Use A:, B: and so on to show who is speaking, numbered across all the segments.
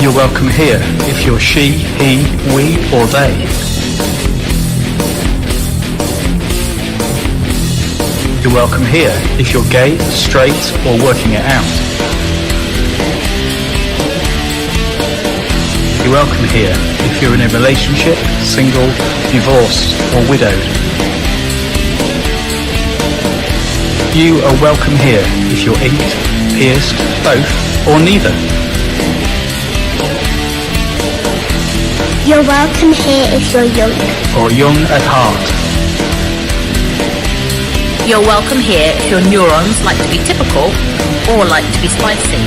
A: You're welcome here if you're she, he, we, or they. You're welcome here if you're gay, straight, or working it out. You're welcome here if you're in a relationship, single, divorced, or widowed. You are welcome here if you're inked, pierced, both, or neither.
B: You're welcome here if you're young.
A: Or young at heart.
C: You're welcome here if your neurons like to be typical or like to be spicy.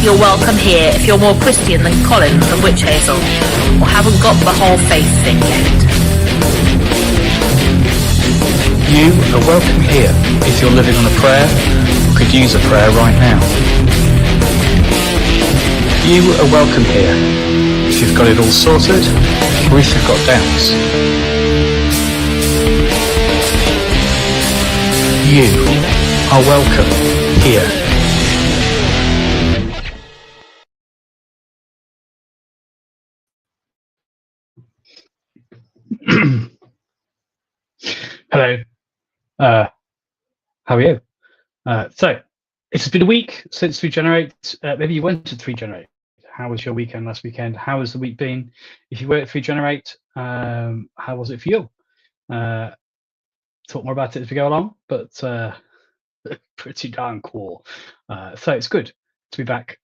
C: You're welcome here if you're more Christian than Colin from Witch Hazel or haven't got the whole faith thing yet.
A: You are welcome here if you're living on a prayer or could use a prayer right now. You are welcome here if you've got it all sorted or if you've got doubts. You are welcome here. Hello. How are you? So, it's been a week since 3Generate. Maybe you went to 3Generate. How was your weekend last weekend? How has the week been? If you were at 3Generate, how was it for you? Talk more about it as we go along, but pretty darn cool. So it's good to be back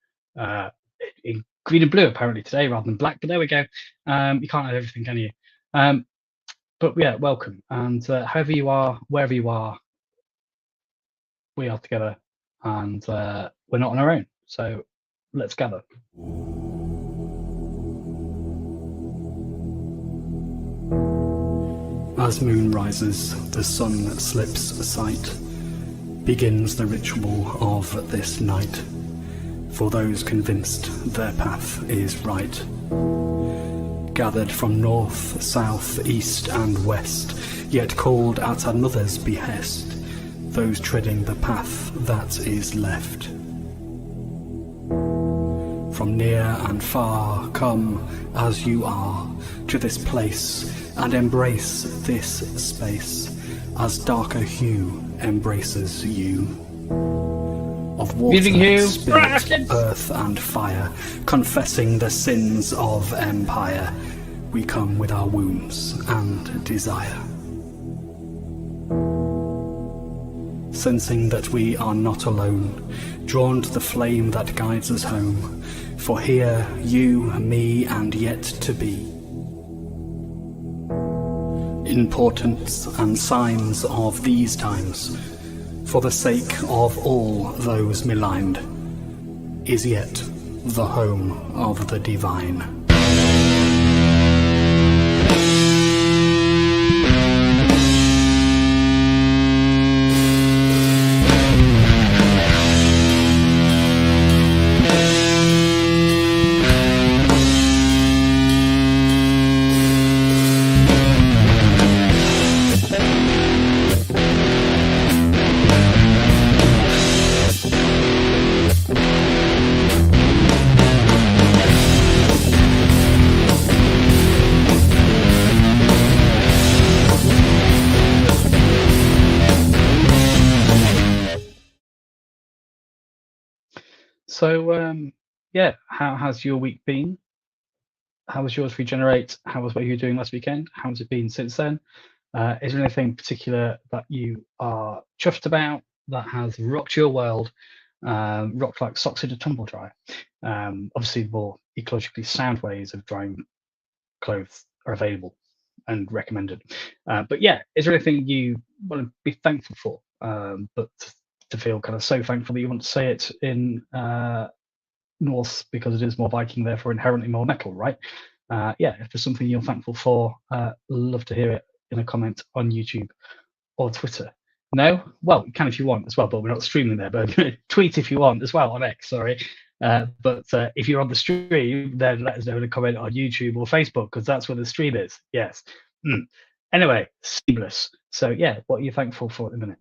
A: in green and blue apparently today rather than black, but there we go. You can't have everything, can you? But yeah, welcome. And however you are, wherever you are, we are together and we're not on our own. So let's gather. As moon rises, the sun slips sight, begins the ritual of this night, for those convinced their path is right. Gathered from north, south, east and west, yet called at another's behest, those treading the path that is left. From near and far come as you are to this place and embrace this space as darker hue embraces you. Of water, spirit, earth and fire, confessing the sins of empire, we come with our wounds and desire. Sensing that we are not alone, drawn to the flame that guides us home, for here, you, me, and yet to be. Importance and signs of these times, for the sake of all those maligned, is yet the home of the divine. So, yeah, how has your week been? How was yours 3Generate? How was what you were doing last weekend? How has it been since then? Is there anything particular that you are chuffed about that has rocked your world, rocked like socks in a tumble dryer? Obviously, more ecologically sound ways of drying clothes are available and recommended. But yeah, is there anything you want to be thankful for, but to feel kind of so thankful that you want to say it in Norse because it is more Viking, therefore inherently more metal, right? Yeah, if there's something you're thankful for, love to hear it in a comment on YouTube or Twitter. No? Well, you can if you want as well, but we're not streaming there, but tweet if you want as well on X, sorry. But if you're on the stream, then let us know in a comment on YouTube or Facebook, because that's where the stream is. Yes. Anyway, seamless. So yeah, what are you thankful for at the minute?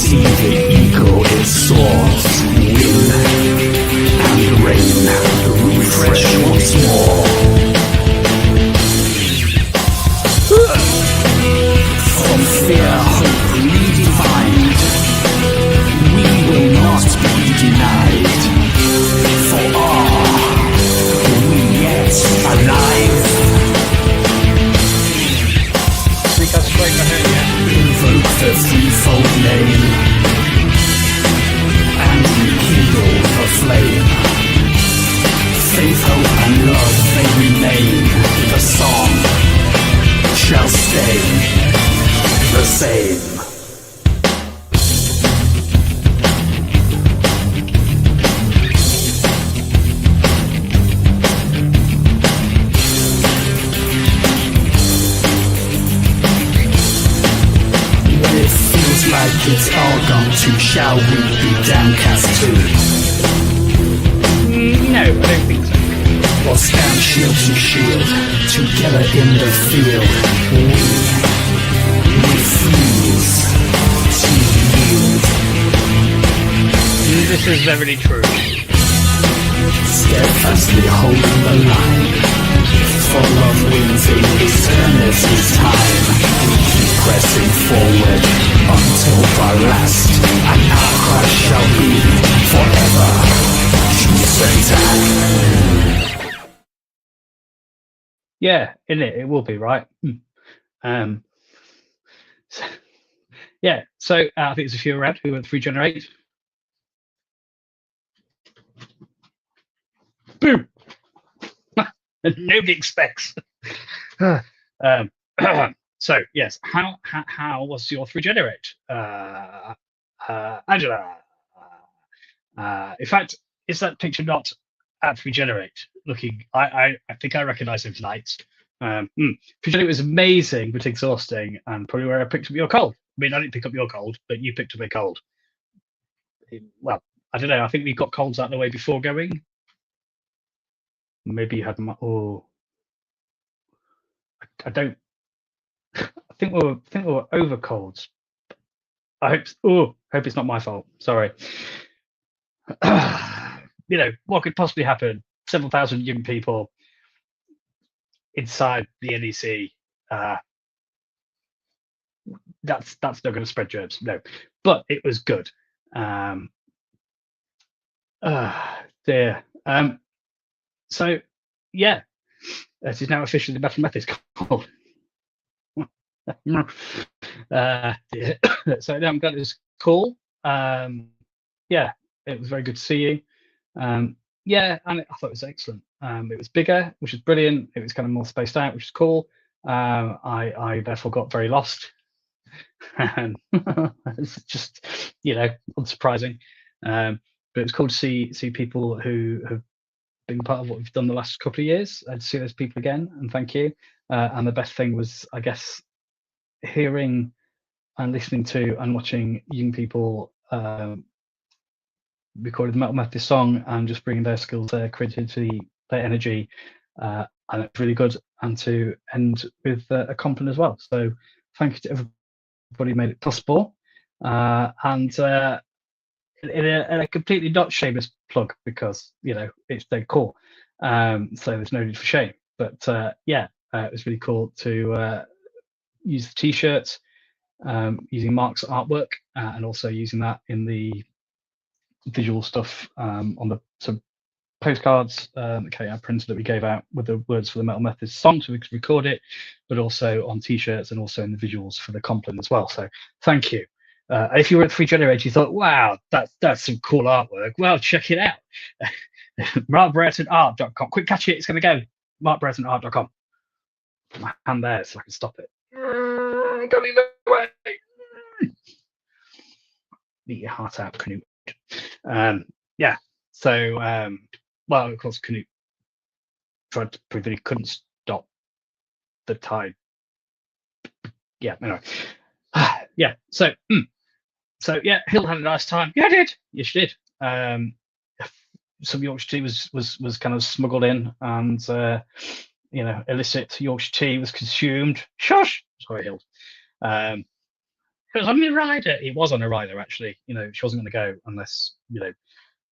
D: see the eagle, it soars. Wind and rain, refresh once more. From fear, hope redefined, we will not be denied. For are we yet alive?
A: I think I've sprayed my hair yet.
D: Invoke the threefold name and rekindle the flame. Faith, hope and love may remain. The song shall stay the same. When it feels like it's all gone too, shall we be downcast too?
A: No, I don't think so.
D: Or stand shield to shield, together in the field. We refuse to yield.
A: This is very true.
D: Steadfastly holding the line, for love wins in eternity's time. We keep pressing forward until the last, and our cry shall be forever. Truth and
A: Yeah, in it will be, right? So, yeah, so I think there's a few around who went 3Generate. Boom! Nobody expects. So yes, how was your 3Generate, Angela? In fact, is that picture not at 3Generate? Looking, I think I recognise those lights. 3Generate was amazing but exhausting, and probably where I picked up your cold. I mean, I didn't pick up your cold, but you picked up a cold. Well, I don't know. I think we got colds out of the way before going. Maybe you had my. Oh, I don't. I think we were over colds. I hope. Oh, hope it's not my fault. Sorry. What could possibly happen? Several thousand young people inside the NEC. That's not going to spread germs. No, but it was good. Dear. So yeah, it is now officially the Battle Methods called. So I'm glad it was cool. Yeah, it was very good to see you. Yeah, and I thought it was excellent. It was bigger, which was brilliant. It was kind of more spaced out, which is cool. I therefore got very lost. It's just, unsurprising. But it was cool to see people who have been part of what we've done the last couple of years, and to see those people again, and thank you. And the best thing was, I guess, hearing and listening to and watching young people recorded the Metal Method song and just bringing their skills, their creativity, their energy, and it's really good. And to end with a compliment as well. So thank you to everybody who made it possible. And in a completely not shameless plug, because it's dead cool. So there's no need for shame. But yeah, it was really cool to use the t-shirts, using Mark's artwork, and also using that in the visual stuff on the postcards I printed that we gave out with the words for the Metal Methods song, so we could record it, but also on t-shirts and also in the visuals for the Compline as well. So thank you. If you were at 3Generate, you thought, wow, that's some cool artwork. Well, check it out. MarkBreretonArt.com. Quick, catch it. It's going to go. MarkBreretonArt.com. Put my hand there so I can stop it. Got me away. Beat your heart out, Canute. Yeah. So, well, of course, Canute tried to prove that he couldn't stop the tide. Yeah. Anyway. Yeah. So yeah, Hill had a nice time. Yeah, I did. Yes, you did. Some Yorkshire tea was kind of smuggled in, and illicit Yorkshire tea was consumed. Shush. Sorry, Hill. it was on a rider. It was on a rider, actually. You know, she wasn't going to go unless, you know,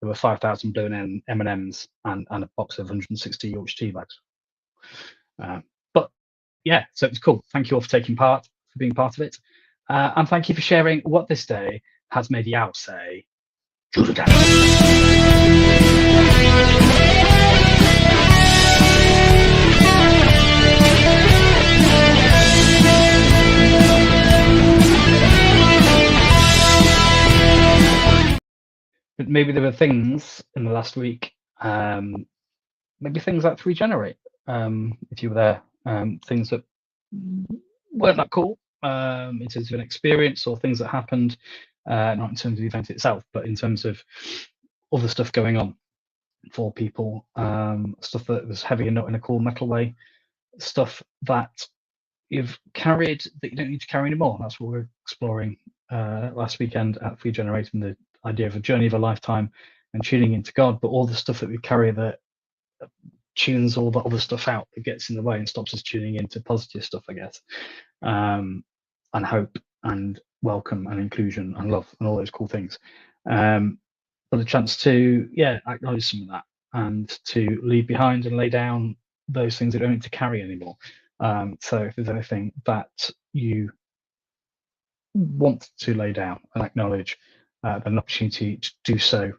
A: there were 5,000 blue M&Ms and a box of 160 Yorkshire tea bags. But yeah, so it's cool. Thank you all for taking part, for being part of it. And thank you for sharing what this day has made you say. But maybe there were things in the last week, maybe things like 3Generate, if you were there, things that weren't that cool in terms of an experience or things that happened, not in terms of the event itself, but in terms of other stuff going on for people, stuff that was heavy and not in a cool metal way, stuff that you've carried that you don't need to carry anymore. That's what we're exploring last weekend at 3Generate, and the idea of a journey of a lifetime and tuning into God, but all the stuff that we carry that tunes all the other stuff out, that gets in the way and stops us tuning into positive stuff, I guess, and hope and welcome and inclusion and love and all those cool things. But a chance to, yeah, acknowledge some of that and to leave behind and lay down those things that don't need to carry anymore. So if there's anything that you want to lay down and acknowledge, an opportunity to do so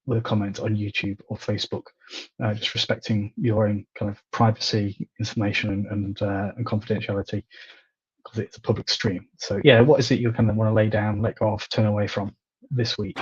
A: with a comment on YouTube or Facebook, just respecting your own kind of privacy, information, and confidentiality, because it's a public stream. So yeah, what is it you kind of want to lay down, let go of, turn away from this week?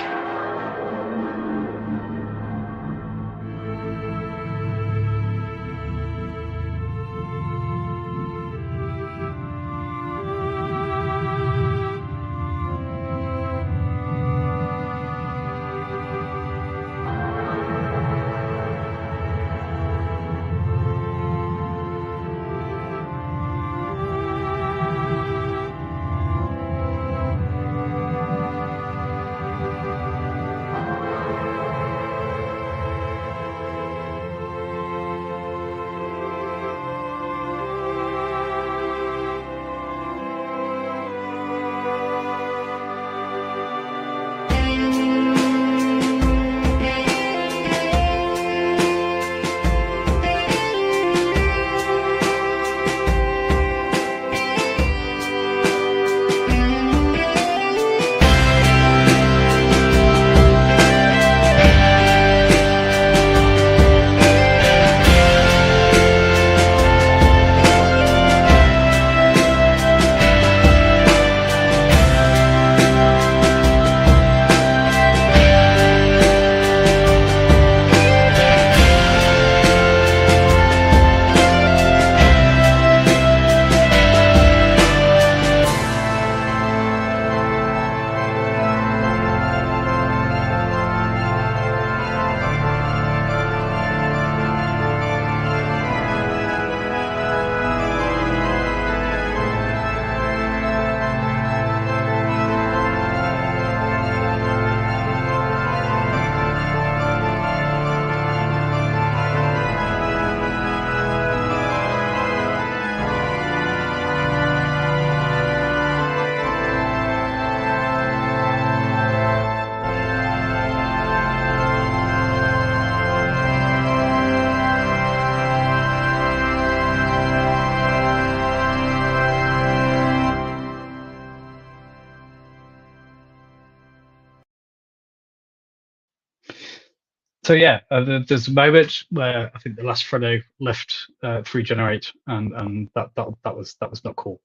A: So yeah, there's a moment where I think the last Frodo left 3Generate, and that was not cool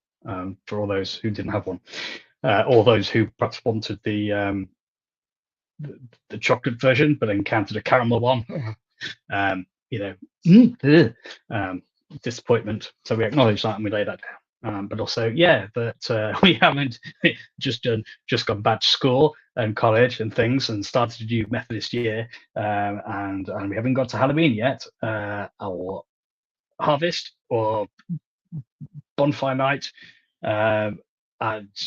A: for all those who didn't have one, or those who perhaps wanted the chocolate version but encountered a caramel one. You know, disappointment. So we acknowledge that and we lay that down. But also, yeah, that we haven't just gone back to school and college and things and started a new Methodist year, and we haven't got to Halloween yet, or harvest or bonfire night, and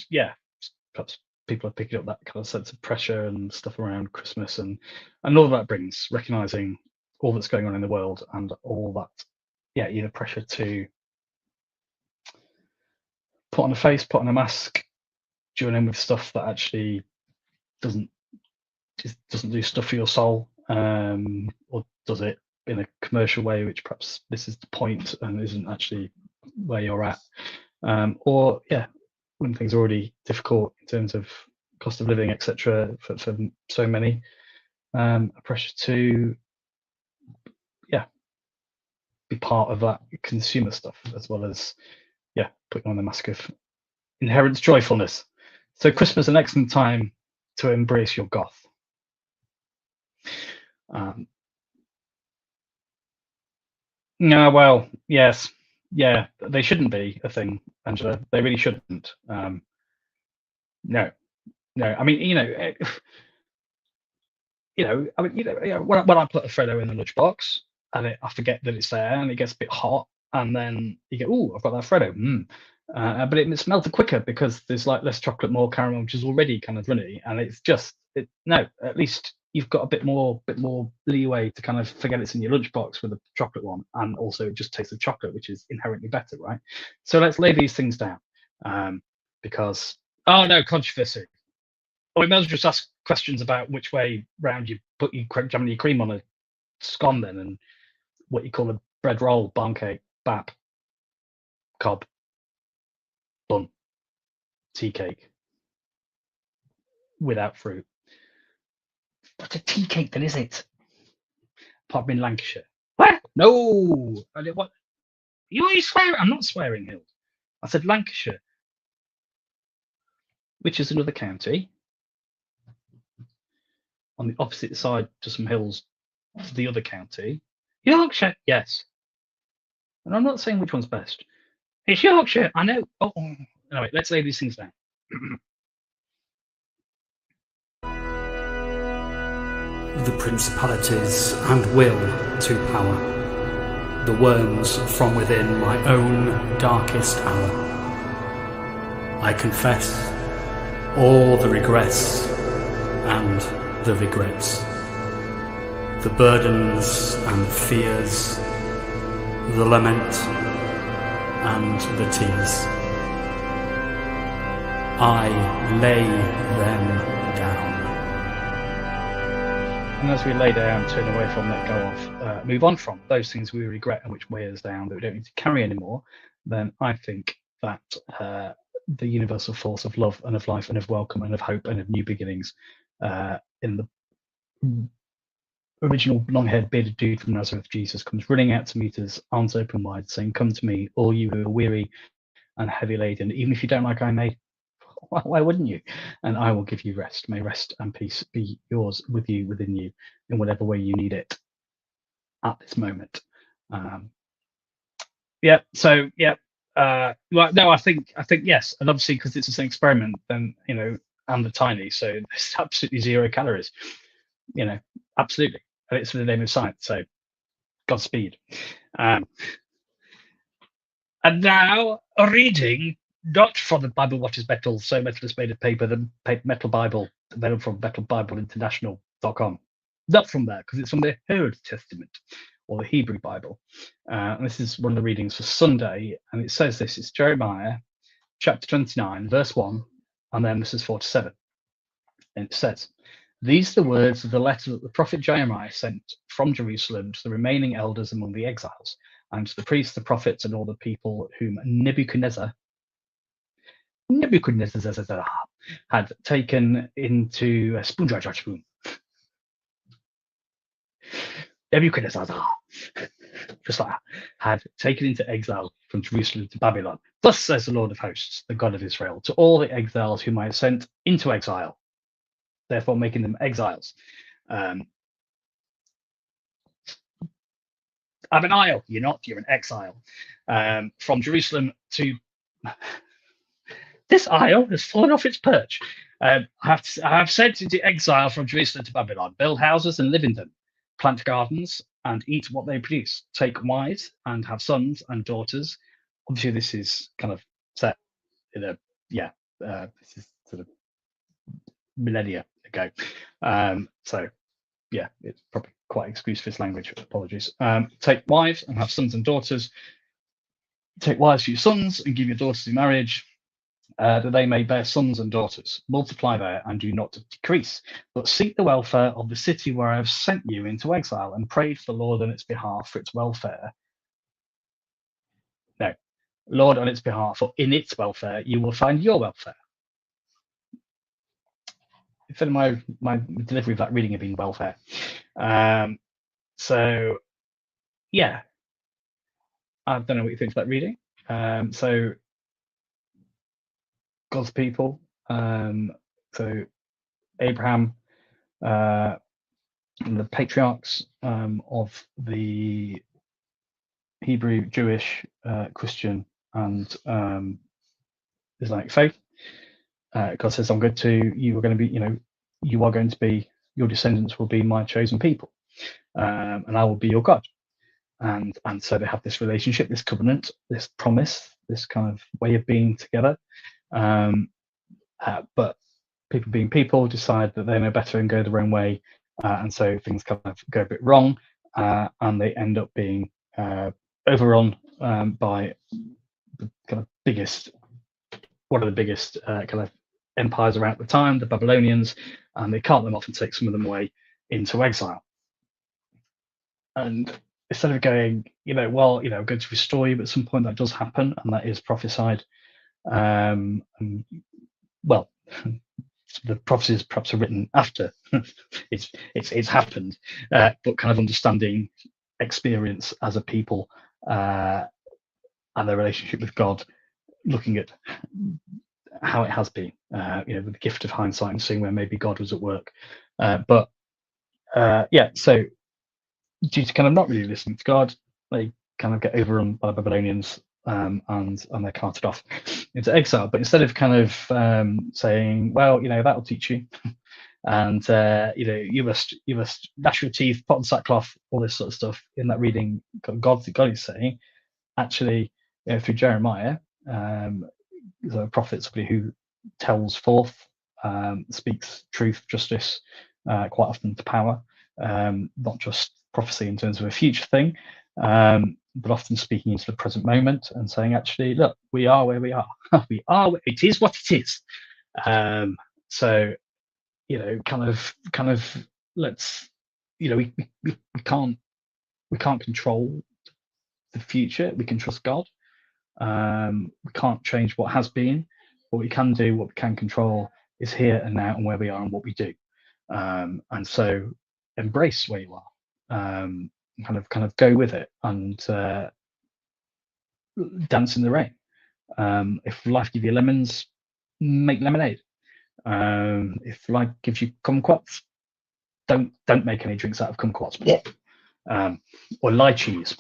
A: yeah, perhaps people are picking up that kind of sense of pressure and stuff around Christmas and all that brings, recognizing all that's going on in the world and all that, yeah, you know, pressure to put on a face, put on a mask, join in with stuff that actually doesn't do stuff for your soul, or does it in a commercial way, which perhaps this is the point and isn't actually where you're at, or when things are already difficult in terms of cost of living, etc., for so many, a pressure to be part of that consumer stuff, as well as putting on the mask of inherent joyfulness. So Christmas is an excellent time to embrace your goth. No, well, yes, they shouldn't be a thing, Angela. They really shouldn't. No. I mean, when I put a Freddo in the lunchbox and I forget that it's there, and it gets a bit hot, and then you go, "Oh, I've got that Freddo." But it's melted quicker because there's like less chocolate, more caramel, which is already kind of runny, and it's just at least you've got a bit more leeway to kind of forget it's in your lunchbox with a chocolate one, and also it just tastes of chocolate, which is inherently better, right? So let's lay these things down, because controversy. Or we might as well just ask questions about which way round you put your jam and your cream on a scone, then, and what you call a bread roll, barn cake, bap, cob, bun, tea cake without fruit. What's a tea cake then, is it? Apart from in Lancashire. What? No! What? You swearing? I'm not swearing, Hill. I said Lancashire, which is another county on the opposite side to some hills to the other county. Yorkshire, yes. And I'm not saying which one's best. It's Yorkshire, I know. Oh, anyway, let's lay these things down.
E: The principalities and will to power, the worms from within my own darkest hour. I confess all the regrets and the regrets, the burdens and fears, the lament and the tears. I lay them down.
A: And as we lay down, turn away from, let go of, move on from those things we regret and which weigh us down that we don't need to carry anymore, then I think that the universal force of love and of life and of welcome and of hope and of new beginnings, in the original long-haired bearded dude from Nazareth, Jesus, comes running out to meet us, arms open wide, saying, "Come to me, all you who are weary and heavy laden, even if you don't like I may, why wouldn't you? And I will give you rest. May rest and peace be yours, with you, within you, in whatever way you need it at this moment." Well, no, I think yes, and obviously because it's an experiment, then and the tiny, so there's absolutely 0 calories. Absolutely, and it's for the name of science. So, Godspeed. And now a reading. Not from the Bible What is Metal, So Metal is Made of Paper, the Metal Bible, available from metalbibleinternational.com. Not from there, because it's from the Old Testament, or the Hebrew Bible. And this is one of the readings for Sunday, and it says this, it's Jeremiah, chapter 29, verse 1, and then this is 4 to 7. And it says, "These are the words of the letter that the prophet Jeremiah sent from Jerusalem to the remaining elders among the exiles, and to the priests, the prophets, and all the people whom Nebuchadnezzar had taken into a spoon. Nebuchadnezzar, just like that, had taken into exile from Jerusalem to Babylon. Thus says the Lord of hosts, the God of Israel, to all the exiles whom I have sent into exile, therefore making them exiles. I'm an isle. You're not. You're an exile. From Jerusalem to... This isle has fallen off its perch. I have sent into exile from Jerusalem to Babylon. Build houses and live in them. Plant gardens and eat what they produce. Take wives and have sons and daughters." Obviously, this is kind of set in this is sort of millennia ago. It's probably quite exclusive for this language. Apologies. Take wives and have sons and daughters. Take wives for your sons and give your daughters in marriage. that they may bear sons and daughters. Multiply there and do not decrease, but seek the welfare of the city where I have sent you into exile, and pray to the Lord on its behalf for its welfare. No, Lord on its behalf, for in its welfare you will find your welfare. Instead of my delivery of that reading had been welfare. So yeah, I don't know what you think of that reading. So God's people, so Abraham, and the patriarchs of the Hebrew, Jewish, Christian, and Islamic faith. God says, "I'm going to. You are going to be. You are going to be. Your descendants will be my chosen people, and I will be your God." And so they have this relationship, this covenant, this promise, this kind of way of being together. But people being people decide that they know better and go their own way, and so things kind of go a bit wrong, and they end up being overrun by the kind of one of the biggest kind of empires around at the time, the Babylonians, and they cart them off and take some of them away into exile. And instead of going, well, I'm going to restore you, at some point that does happen, and that is prophesied. And, well, the prophecies perhaps are written after it's happened, but kind of understanding experience as a people and their relationship with God, looking at how it has been, with the gift of hindsight and seeing where maybe God was at work. So due to kind of not really listening to God, they kind of get overrun by the Babylonians, and they're carted off into exile. But instead of kind of saying, well, that'll teach you, and you must gnash your teeth, pot and sackcloth, all this sort of stuff, in that reading, God is saying, actually, through Jeremiah, the prophet, somebody who tells forth, speaks truth, justice, quite often to power, not just prophecy in terms of a future thing, but often speaking into the present moment and saying, actually, look, we are where we are. We are. It is what it is. So, kind of, let's, we can't control the future. We can trust God. We can't change what has been. What we can do, what we can control, is here and now and where we are and what we do. And so, embrace where you are. Kind of go with it and dance in the rain. If life gives you lemons, make lemonade. If life gives you kumquats, don't make any drinks out of kumquats. Or lychees.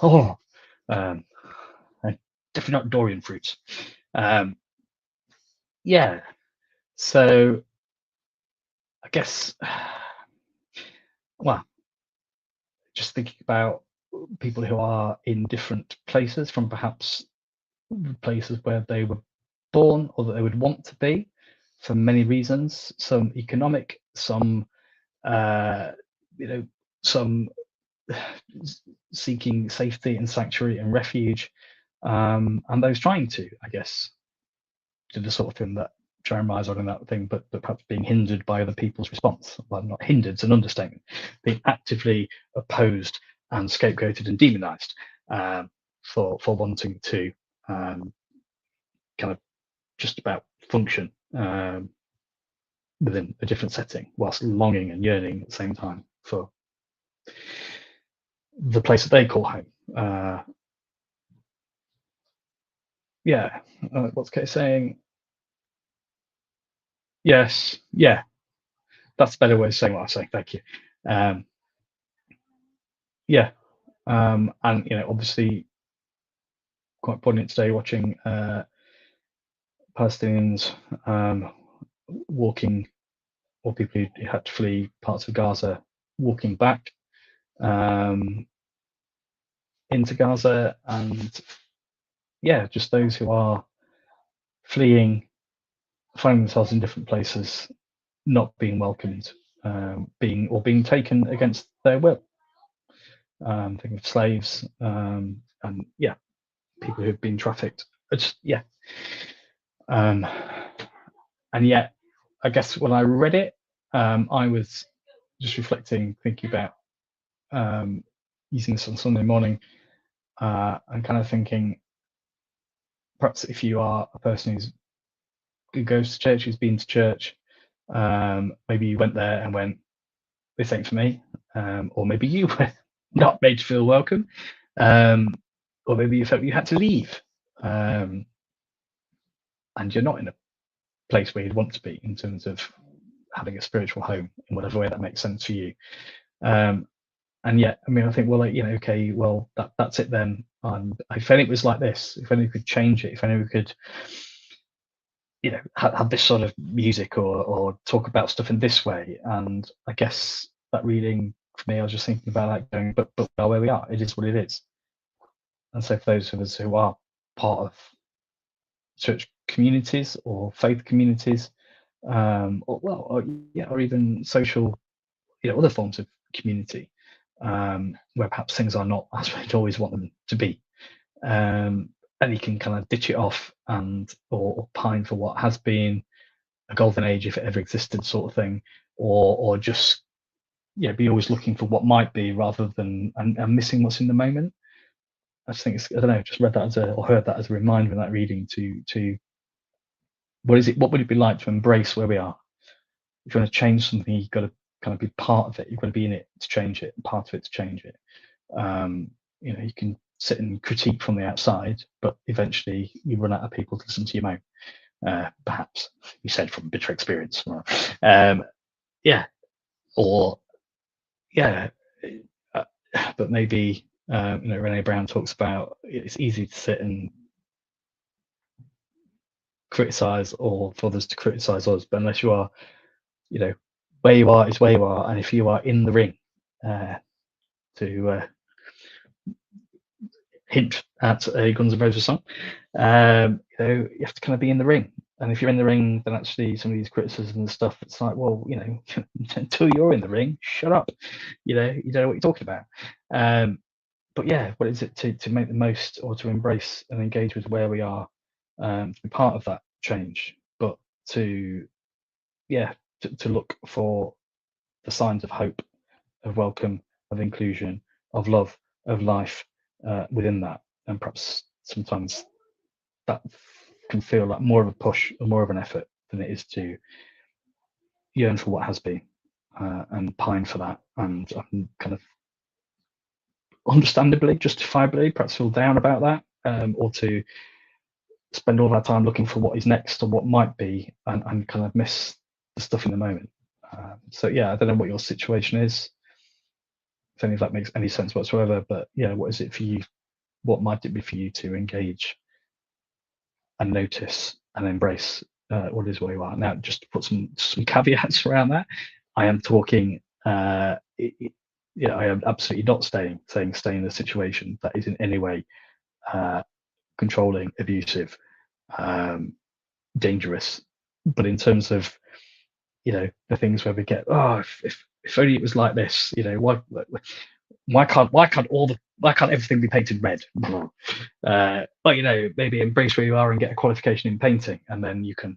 A: Definitely not durian fruits. So I guess, well, just thinking about people who are in different places from perhaps places where they were born or that they would want to be for many reasons, some economic, some some seeking safety and sanctuary and refuge, and those trying to, I guess, do the sort of thing that Jeremiah's on in that thing, but perhaps being hindered by other people's response. Well, not hindered, it's an understatement. Being actively opposed and scapegoated and demonized for wanting to kind of just about function within a different setting, whilst longing and yearning at the same time for the place that they call home. What's Kate saying? Yes, yeah, that's a better way of saying what I was saying. Thank you. And obviously, quite poignant today watching Palestinians walking, or people who had to flee parts of Gaza, walking back into Gaza, and just those who are fleeing, finding themselves in different places, not being welcomed, being taken against their will. Thinking of slaves, and people who've been trafficked. And yet, I guess when I read it, I was just reflecting, thinking about using this on Sunday morning, and kind of thinking, perhaps if you are a person who goes to church, who's been to church, maybe you went there and went, this ain't for me, or maybe you were not made to feel welcome, or maybe you felt you had to leave, and you're not in a place where you'd want to be in terms of having a spiritual home in whatever way that makes sense for you. And yet, I mean, I think, well, like, okay, well, that's it then. If only it was like this, if only we could change it, if only we could, have this sort of music or talk about stuff in this way. And I guess that reading for me, I was just thinking about that, going, but where we are, it is what it is. And so for those of us who are part of church communities or faith communities, or even social, other forms of community, where perhaps things are not as we'd always want them to be, and you can kind of ditch it off or pine for what has been a golden age, if it ever existed, sort of thing, or just be always looking for what might be rather than and missing what's in the moment. I just think I don't know, just read that or heard that as a reminder in that reading to what would it be like to embrace where we are? If you want to change something, you've got to kind of be part of it. You've got to be in it to change it, part of it to change it. You can sit and critique from the outside, but eventually you run out of people to listen to your moan. Perhaps you said from bitter experience. But maybe Renee Brown talks about it's easy to sit and criticize or for others to criticize us, but unless you are, where you are is where you are, and if you are in the ring, to hint at a Guns N' Roses song, you have to kind of be in the ring. And if you're in the ring, then actually some of these criticisms and stuff, it's like, well, until you're in the ring, shut up. You don't know what you're talking about. But yeah, what is it to make the most or to embrace and engage with where we are, to be part of that change, but to look for the signs of hope, of welcome, of inclusion, of love, of life within that. And perhaps sometimes that can feel like more of a push or more of an effort than it is to yearn for what has been, and pine for that, and kind of understandably, justifiably, perhaps feel down about that, or to spend all our time looking for what is next or what might be, and kind of miss the stuff in the moment. So I don't know what your situation is, if any of that makes any sense whatsoever, but what is it for you? What might it be for you to engage and notice and embrace what is where you are? Now, just to put some caveats around that, I am talking, I am absolutely not saying stay in a situation that is in any way controlling, abusive, dangerous. But in terms of, the things where we get, if only it was like this, why can't everything be painted red? But maybe embrace where you are and get a qualification in painting, and then you can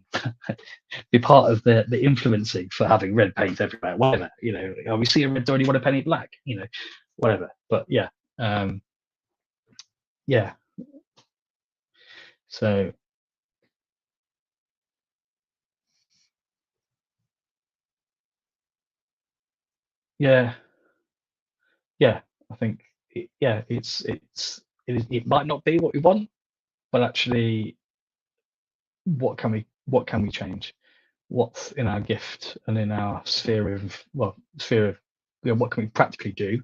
A: be part of the influencing for having red paint everywhere. Whatever, we see a red door and you want to paint it black, whatever. But so I think it might not be what we want, but actually, what can we change? What's in our gift and in our sphere of what can we practically do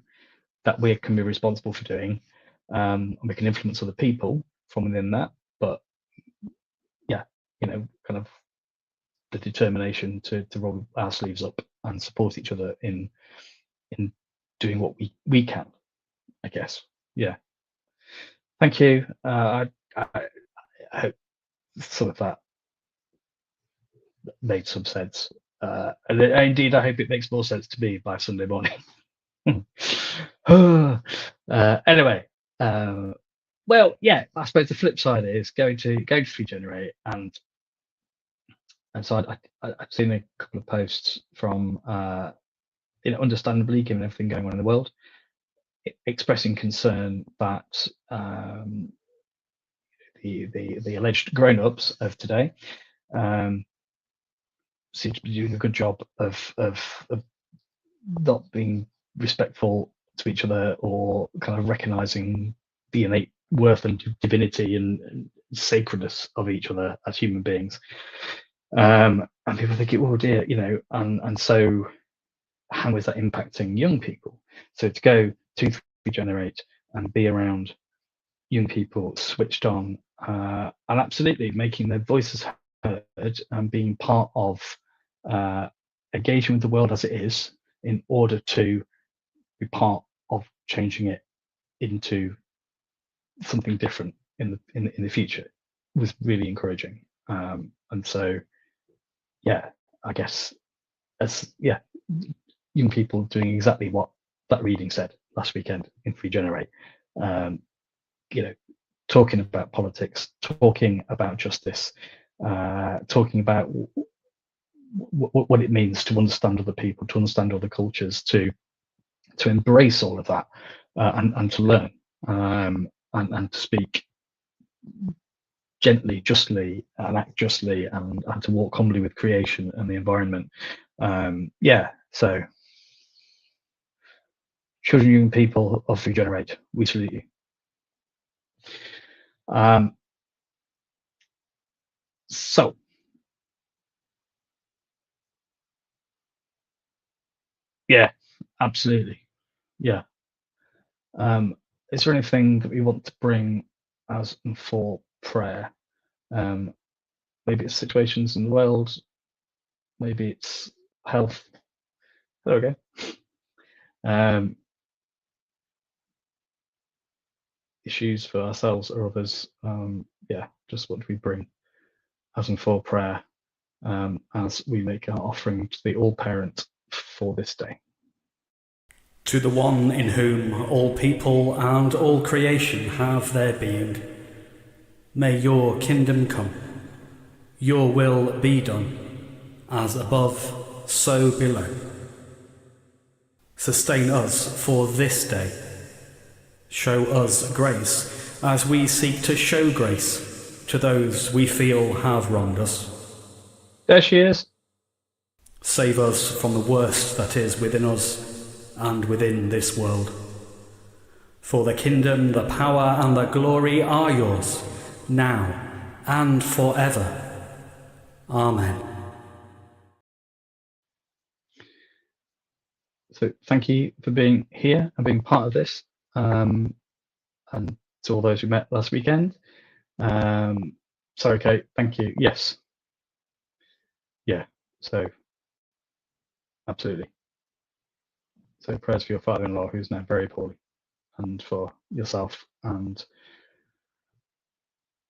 A: that we can be responsible for doing, and we can influence other people from within that. But kind of the determination to roll our sleeves up and support each other in doing what we can, I guess. Thank you. I hope some of that made some sense, and indeed I hope it makes more sense to me by Sunday morning. Anyway, I suppose the flip side is going to 3Generate and And so I've seen a couple of posts from, understandably, given everything going on in the world, expressing concern that the alleged grown-ups of today seem to be doing a good job of not being respectful to each other, or kind of recognizing the innate worth and divinity and sacredness of each other as human beings. And people think, oh dear, and so how is that impacting young people? So to go to 3Generate and be around young people switched on, and absolutely making their voices heard and being part of engaging with the world as it is, in order to be part of changing it into something different in the future, was really encouraging. And so, yeah, I guess young people doing exactly what that reading said last weekend in 3Generate. Talking about politics, talking about justice, talking about what it means to understand other people, to understand other cultures, to embrace all of that, and to learn, and to speak gently, justly, and act justly, and to walk humbly with creation and the environment. So children, young people of 3Generate, we salute you. So yeah, absolutely. Yeah. Is there anything that we want to bring as and for prayer? Maybe it's situations in the world, maybe it's health. There we go. Issues for ourselves or others. Just what do we bring as and for prayer, as we make our offering to the All-Parent for this day?
E: To the one in whom all people and all creation have their being, may your kingdom come, your will be done, as above, so below. Sustain us for this day. Show us grace as we seek to show grace to those we feel have wronged us.
A: There she is.
E: Save us from the worst that is within us and within this world. For the kingdom, the power, and the glory are yours, now and forever. Amen.
A: So thank you for being here and being part of this, and to all those we met last weekend. Sorry, Kate, thank you. Yes. Yeah, so absolutely. So prayers for your father-in-law, who's now very poorly, and for yourself and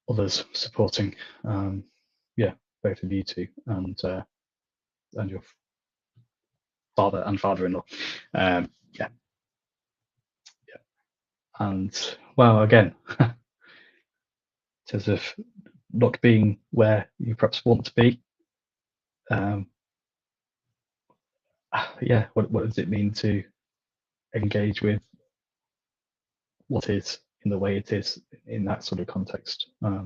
A: others supporting, both of you two, and your father and father-in-law. And well, again, in terms of not being where you perhaps want to be, what does it mean to engage with what is in the way it is in that sort of context? I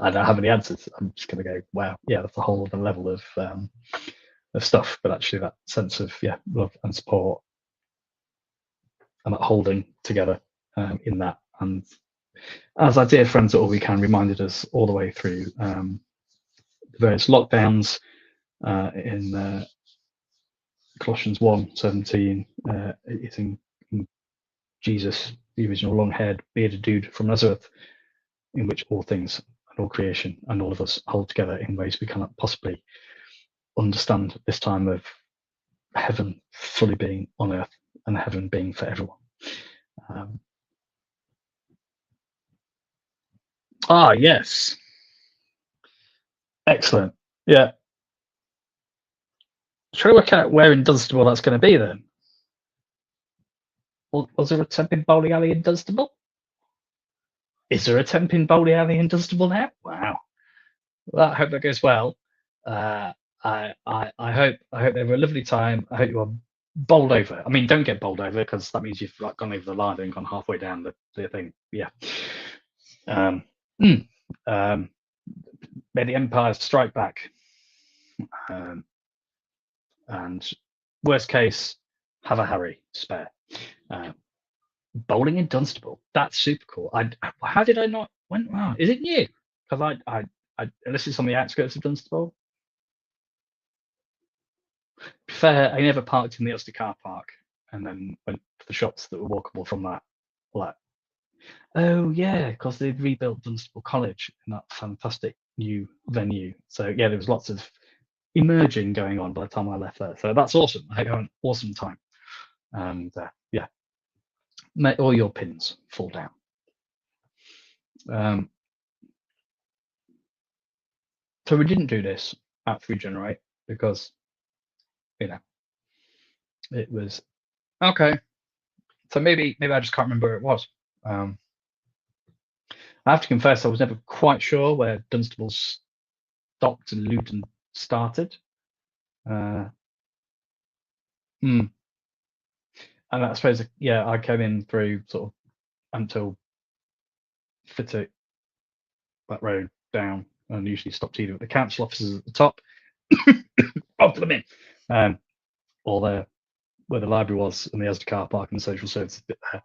A: don't have any answers. I'm just going to go, wow, yeah, that's a whole other level of stuff. But actually, that sense of love and support and that holding together in that, and as our dear friends at All We Can reminded us all the way through the various lockdowns in Colossians 1:17, it's in Jesus, the original long-haired, bearded dude from Nazareth, in which all things and all creation and all of us hold together in ways we cannot possibly understand at this time of heaven fully being on earth and heaven being for everyone. Yes. Excellent. Yeah. Try to work out where in Dunstable that's going to be then. Was there a tempting bowling alley in Dunstable? Is there a temp in Bowley Alley in Dunstable now? Wow. Well, I hope that goes well. I hope they have a lovely time. I hope you are bowled over. I mean, don't get bowled over, because that means you've like gone over the line and gone halfway down the thing. Yeah. May the Empire strike back. And worst case, have a Harry spare. Bowling in Dunstable. That's super cool. How did I not? Wow, is it new? Because I unless it's on the outskirts of Dunstable. Fair, I never parked in the Ulster car park, and then went to the shops that were walkable from that. Like, oh yeah, because they'd rebuilt Dunstable College in that fantastic new venue. So yeah, there was lots of emerging going on by the time I left there. So that's awesome. I had an awesome time. And yeah, may all your pins fall down. So we didn't do this at 3Generate because, you know, it was okay. So maybe I just can't remember where it was. I have to confess, I was never quite sure where Dunstable stopped and Luton started. And I suppose, yeah, I came in through sort of until Fittick, that road down, and usually stopped either at the council offices at the top, or there where the library was, and the Asda car park and the social services bit there,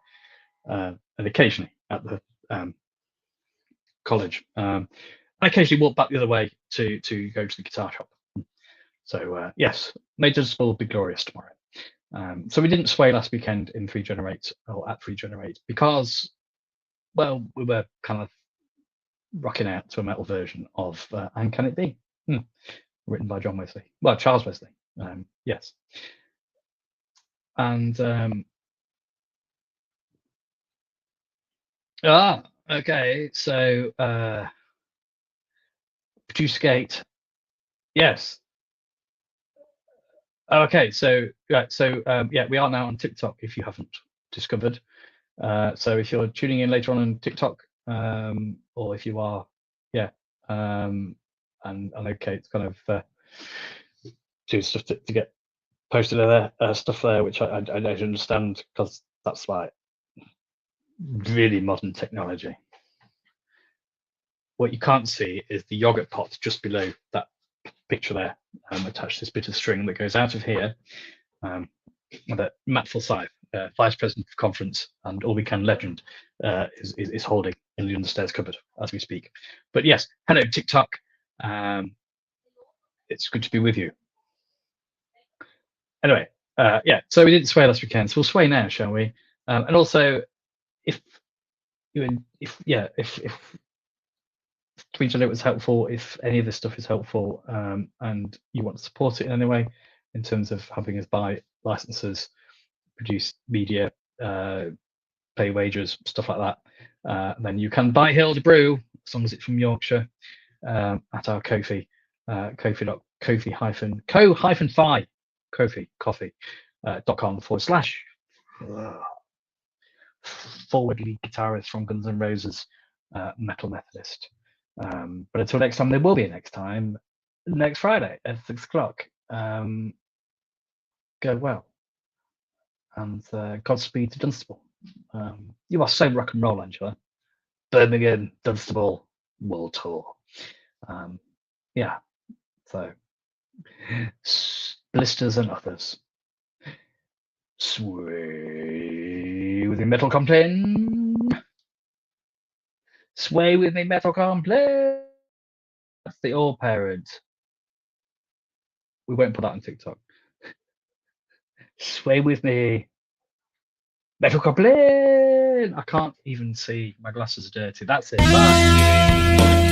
A: and occasionally at the college. I occasionally walk back the other way to go to the guitar shop. So yes, may Dunstable be glorious tomorrow. So we didn't sway last weekend in 3Generate or at 3Generate because, well, we were kind of rocking out to a metal version of And Can It Be? Written by John Wesley. Well, Charles Wesley. Yes. And okay. So Producer Gate. Yes. Okay. So yeah. So yeah, we are now on TikTok. If you haven't discovered. So if you're tuning in later on TikTok, or if you are, yeah, and okay, it's kind of do stuff to get posted there, stuff there, which I don't understand, because that's like really modern technology. What you can't see is the yogurt pot just below that picture there, attached this bit of string that goes out of here, that Matt Forsyth, Vice President of Conference and All We Can legend, is holding in the understairs cupboard as we speak. But yes, hello TikTok. It's good to be with you. Anyway, yeah, so we didn't sway last weekend, so we'll sway now, shall we? And also, if 3Generate was helpful, if any of this stuff is helpful, and you want to support it in any way, in terms of having us buy licenses, produce media, pay wages, stuff like that, then you can buy Hilda Brew, as long as it's from Yorkshire, at our Ko-fi, ko-fi.com/forwardly guitarist from Guns N' Roses, Metal Methodist. But until next time, there will be a next time, next Friday at 6 o'clock. Go well, and Godspeed to Dunstable. You are so rock and roll, Angela. Birmingham, Dunstable, World Tour. Yeah, so blisters and others. Sway with me, Metal Compline. Sway with me, Metal Compline. That's the all parent. We won't put that on TikTok. Sway with me, Metal Compline. I can't even see. My glasses are dirty. That's it. Bye.